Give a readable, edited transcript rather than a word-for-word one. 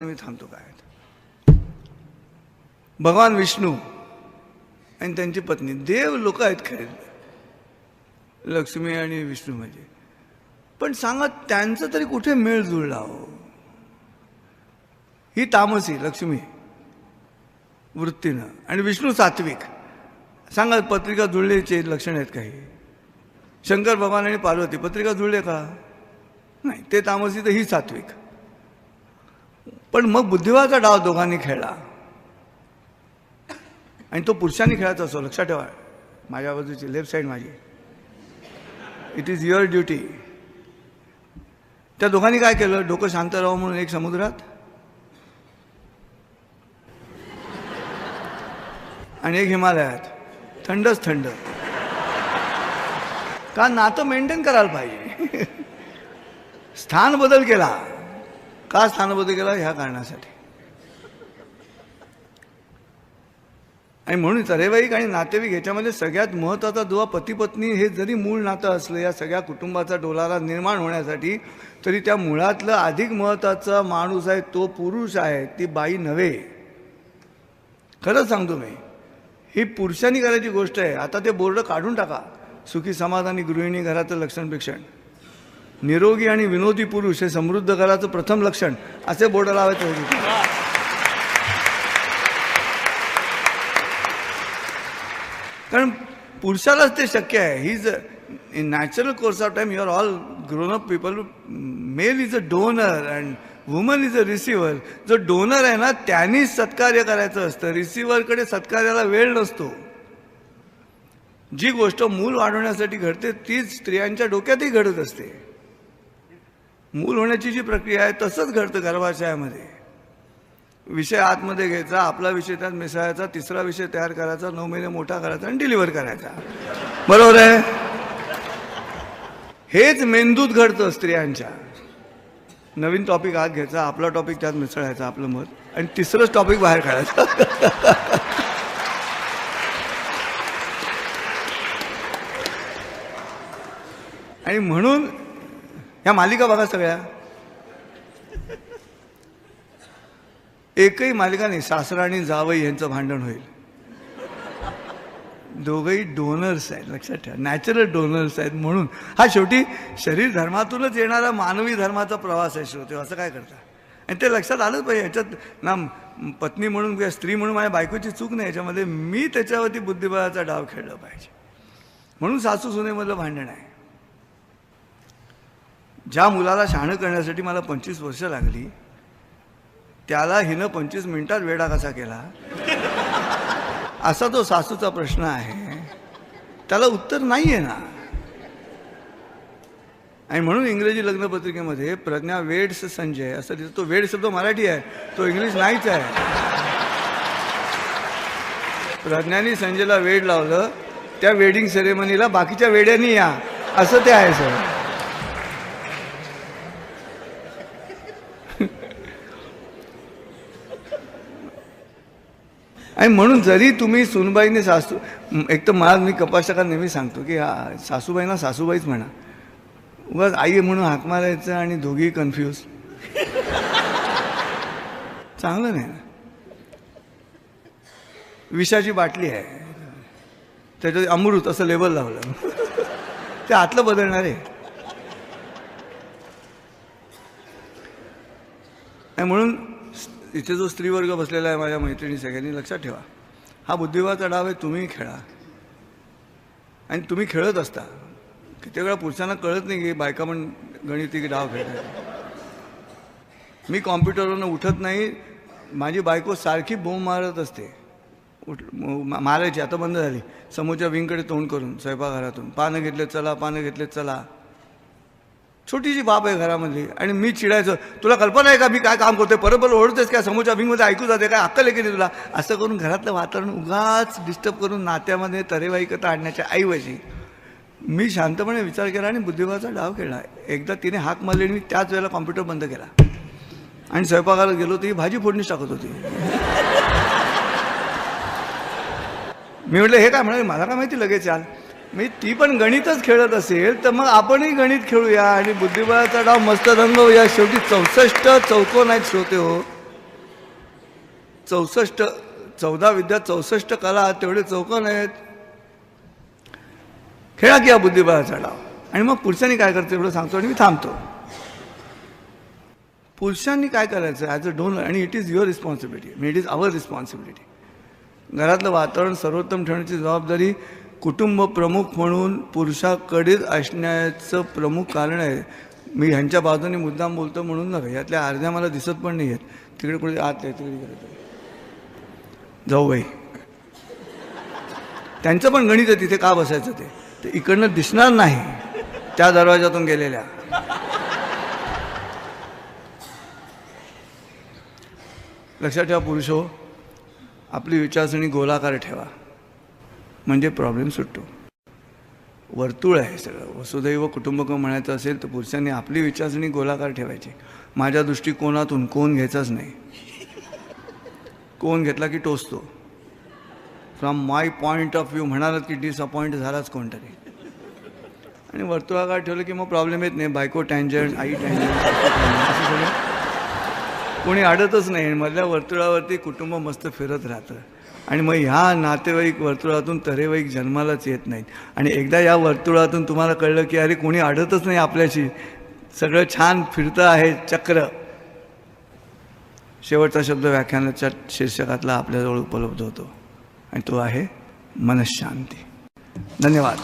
मी थांबतो. काय भगवान विष्णू आणि त्यांची पत्नी देव लोक आहेत खरे, लक्ष्मी आणि विष्णू म्हणजे. पण सांगा त्यांचं तरी कुठे मेळ जुळला हो. ही तामसी लक्ष्मी वृत्तीनं आणि विष्णू सात्विक. सांगा पत्रिका जुळण्याचे लक्षण आहेत काही. शंकर भगवान आणि पार्वती पत्रिका जुळले का? नाही, ते तामसी तर ही सात्विक. पण मग बुद्धिबळाचा डाव दोघांनी खेळला आणि तो पुरुषांनी खेळायचा असो. लक्षात ठेवा, माझ्या बाजूची लेफ्ट साईड माझी. It is your duty. त्या दोघांनी काय केलं? डोकं शांत राहावं म्हणून एक समुद्रात आणि एक हिमालयात. थंडच थंड. का? नातं मेंटेन करायला पाहिजे. स्थान बदल केला. का स्थान बदल केला? ह्या कारणासाठी. आणि म्हणून तरेवाईक आणि नातेवाईक ह्याच्यामध्ये सगळ्यात महत्त्वाचा दुवा पती पत्नी हे जरी मूळ नातं असलं या सगळ्या कुटुंबाचा डोलारा निर्माण होण्यासाठी, तरी त्या मुळातलं अधिक महत्त्वाचा माणूस आहे तो पुरुष आहे, ती बाई नव्हे. खरंच सांगतो मी, ही पुरुषांनी करायची गोष्ट आहे. आता ते बोर्ड काढून टाका. सुखी समाधानी गृहिणी घराचं लक्षण पेक्षण, निरोगी आणि विनोदी पुरुष हे समृद्ध घराचं प्रथम लक्षण, असे बोर्ड लावायचे होते. कारण पुरुषालाच ते शक्य आहे. He is in natural course of time. You are all grown up people. Male is a donor and woman is a receiver. जो डोनर आहे ना त्यांनीच सत्कार्य करायचं असतं. रिसिव्हरकडे सत्कार्याला वेळ नसतो. जी गोष्ट मूल वाढवण्यासाठी घडते तीच स्त्रियांच्या डोक्यातही घडत असते. मूल होण्याची जी प्रक्रिया आहे तसंच घडतं गर्भाशयामध्ये. विषय आतमध्ये घ्यायचा, आपला विषय त्यात मिसळायचा, तिसरा विषय तयार करायचा, 9 महिने मोठा करायचा आणि डिलिव्हर करायचा. बरोबर आहे? हेच मेंदूत घडतं स्त्रियांच्या. नवीन टॉपिक आत घ्यायचा, आपला टॉपिक त्यात मिसळायचा, आपलं मत, आणि तिसरंच टॉपिक बाहेर काढायचं. आणि म्हणून ह्या मालिका बघा सगळ्या. एकही मालिका नाही सासरा आणि जावई यांचं भांडण होईल. दोघंही डोनर्स आहेत. लक्षात ठेवा, नॅचरल डोनर्स आहेत. म्हणून हा शेवटी शरीर धर्मातूनच येणारा मानवी धर्माचा प्रवास आहे. श्रोते, असं काय करता? आणि ते लक्षात आलंच पाहिजे. ह्याच्यात ना पत्नी म्हणून किंवा स्त्री म्हणून माझ्या बायकोची चूक नाही. याच्यामध्ये मी त्याच्यावरती बुद्धिबळाचा डाव खेळला पाहिजे. म्हणून सासू सुनेमधलं भांडण आहे. ज्या मुलाला शहाणं करण्यासाठी मला 25 वर्ष लागली, त्याला हिनं 25 मिनिटात वेडा कसा केला, असा तो सासूचा प्रश्न आहे. त्याला उत्तर नाही आहे ना. आणि म्हणून इंग्रजी लग्नपत्रिकेमध्ये प्रज्ञा वेड्स संजय असं दिसतं. तो वेड शब्द मराठी आहे, तो इंग्लिश नाहीच आहे. प्रज्ञानी संजयला वेड लावलं, त्या वेडिंग सेरेमनीला बाकीच्या वेड्यांनी या, असं ते आहे सर. आणि म्हणून जरी तुम्ही सुनबाईने सासू, एक तर मला मी कपाशका नेहमी सांगतो की सासूबाईंना सासूबाईच म्हणा. उगाच आई म्हणून हाक मारायचं आणि दोघी कन्फ्यूज, चांगलं नाही ना. विषाची बाटली आहे, त्याच्यात अमृत असं लेबल लावलं, ते आतलं बदलणार आहे. आणि म्हणून इथे जो स्त्रीवर्ग बसलेला आहे, माझ्या मैत्रिणी सगळ्यांनी लक्षात ठेवा, हा बुद्धिबळाचा डाव आहे. तुम्ही खेळा आणि तुम्ही खेळत असता. किती वेळा पुरुषांना कळत नाही की बायका पण गणिती डाव खेळतात. मी कॉम्प्युटरवरनं उठत नाही, माझी बायको सारखी बोंब मारत असते. मारायची, आता बंद झाली. समोरच्या विंगकडे तोंड करून स्वयंपाकघरातून, पानं घेतले चला, पानं घेतले चला. छोटीशी बाप आहे घरामधली. आणि मी चिडायचं, तुला कल्पना आहे का मी काय काम करतोय? परत ओढतेस काय? समोरच्या विंगमध्ये ऐकू जाते काय? अक्कल आहे की नाही तुला? असं करून घरातलं वातावरण उगाच डिस्टर्ब करून नात्यामध्ये तरेवाईकता आणण्याच्या ऐवजी मी शांतपणे विचार केला आणि बुद्धिबळाचा डाव खेळला. एकदा तिने हाक मारली आणि मी त्याच वेळेला कॉम्प्युटर बंद केला आणि स्वयंपाकाला गेलो. ती भाजी फोडणीच टाकत होती. मी म्हटलं हे काय म्हणाले, मला काय माहिती लगेच याल. मी ती पण गणितच खेळत असेल तर मग आपणही गणित खेळूया आणि बुद्धिबळाचा डाव मस्त रंगवूया. शेवटी 64 चौकोन आहेत श्रोते हो. 14 विद्या 64 कला तेवढे चौकोन आहेत. खेळा की हा बुद्धिबळाचा डाव. आणि मग पुरुषांनी काय करायचं एवढं सांगतो आणि मी थांबतो. पुरुषांनी काय करायचं ॲज अ डोनर, आणि it is your responsibility, it is our responsibility. घरातलं वातावरण सर्वोत्तम ठेवण्याची जबाबदारी कुटुंब प्रमुख म्हणून पुरुषाकडेच असण्याचं प्रमुख कारण आहे. मी ह्यांच्या बाजूने मुद्दाम बोलतो म्हणून नव्हे, यातल्या अर्ध्या मला दिसत पण नाही आहेत. तिकडे कुठे आत आहे, तिकडे करत जाऊ बाई, त्यांचं पण गणित आहे तिथे का बसायचं ते इकडनं दिसणार नाही त्या दरवाजातून गेलेल्या. लक्षात ठेवा पुरुषो, आपली विचारसरणी गोलाकार ठेवा म्हणजे प्रॉब्लेम सुटतो. वर्तुळ आहे सगळं. वसुदैव कुटुंबकम म्हणायचं असेल तर पुरुषांनी आपली विचारसरणी गोलाकार ठेवायची. माझ्या दृष्टिकोनातून कोण घ्यायचाच नाही. कोण घेतला की टोचतो. From my point of view म्हणालात की डिसअपॉइंट झालाच कोणतरी. आणि वर्तुळाकार ठेवलं की मग प्रॉब्लेम येत नाही. बायको टँजंट, आई टँजंट, असं सगळं कोणी अडतच नाही. मधल्या वर्तुळावरती कुटुंब मस्त फिरत राहतं. आणि मग ह्या नातेवाईक वर्तुळातून तरेवाईक जन्मालाच येत नाहीत. आणि एकदा या वर्तुळातून तुम्हाला कळलं की अरे कोणी अडतच नाही आपल्याशी, सगळं छान फिरतं आहे चक्र. शेवटचा शब्द व्याख्यानाच्या शीर्षकातला आपल्याजवळ उपलब्ध होतो आणि तो आहे मनःशांती. धन्यवाद.